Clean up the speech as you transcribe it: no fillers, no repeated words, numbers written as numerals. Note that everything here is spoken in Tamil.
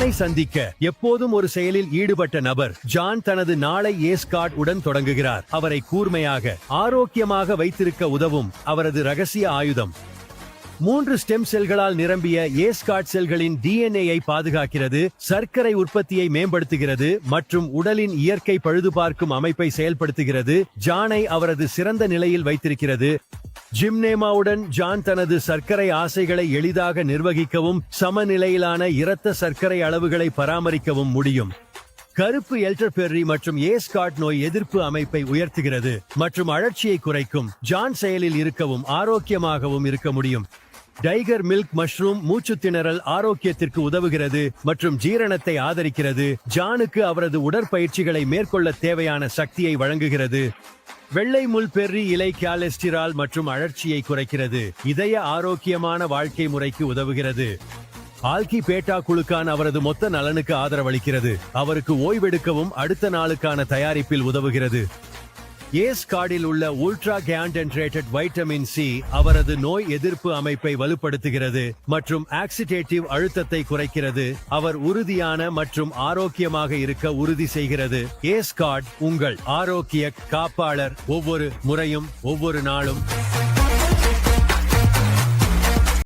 ஜானை சந்திக்க எப்போதும் ஒரு செயலில் ஈடுபட்ட நபர். ஜான் தனது நாளை ஏஸ்கார்ட் உடன் தொடங்குகிறார். அவரை கூர்மையாக ஆரோக்கியமாக வைத்திருக்க உதவும் அவரது ரகசிய ஆயுதம் 3 ஸ்டெம் செல்களால் நிரம்பிய ஏஸ்கார்ட் செல்களின் டிஎன்ஏயை பாதுகாக்கிறது, சர்க்கரை உற்பத்தியை மேம்படுத்துகிறது மற்றும் உடலின் இயற்கை பழுதுபார்க்கும் அமைப்பை செயல்படுத்துகிறது. ஜானை அவரது சிறந்த நிலையில் வைத்திருக்கிறது. ஜிம்னேமாவுடன் ஜான் தனது சர்க்கரை ஆசைகளை எளிதாக நிர்வகிக்கவும் சமநிலையிலான இரத்த சர்க்கரை அளவுகளை பராமரிக்கவும் முடியும். கருப்பு எல்டர்பெர்ரி மற்றும் ஏஸ்கார்ட் நோய் எதிர்ப்பு அமைப்பை உயர்த்துகிறது மற்றும் அழற்சியை குறைக்கும். ஜான் செயலில் இருக்கவும் ஆரோக்கியமாகவும் இருக்க முடியும். டைகர் மில்க் மஷ்ரூம் மூச்சு திணறல் ஆரோக்கியத்திற்கு உதவுகிறது மற்றும் ஜீரணத்தை ஆதரிக்கிறது. ஜானுக்கு அவரது உடற்பயிற்சிகளை மேற்கொள்ள தேவையான சக்தியை வழங்குகிறது. வெள்ளை முள் பெர்ரி இலை கொலஸ்ட்ரால் மற்றும் அழற்சியை குறைக்கிறது. இதய ஆரோக்கியமான வாழ்க்கை முறைக்கு உதவுகிறது. ஆல்கி பேட்டா குழுக்கான அவரது மொத்த நலனுக்கு ஆதரவளிக்கிறது. அவருக்கு ஓய்வெடுக்கவும் அடுத்த நாளுக்கான தயாரிப்பில் உதவுகிறது. ஏஸ்கார்டில் உள்ள உல்ட்ரா கான்சென்ட்ரேட்டட் வைட்டமின் சி அவரது நோய் எதிர்ப்பு அமைப்பை வலுப்படுத்துகிறது மற்றும் ஆக்சிடேட்டிவ் அழுத்தத்தை குறைக்கிறது. அவர் உறுதியான மற்றும் ஆரோக்கியமாக இருக்க உறுதி செய்கிறது. ஏஸ்கார்ட் உங்கள் ஆரோக்கிய காப்பாளர், ஒவ்வொரு முறையும் ஒவ்வொரு நாளும்.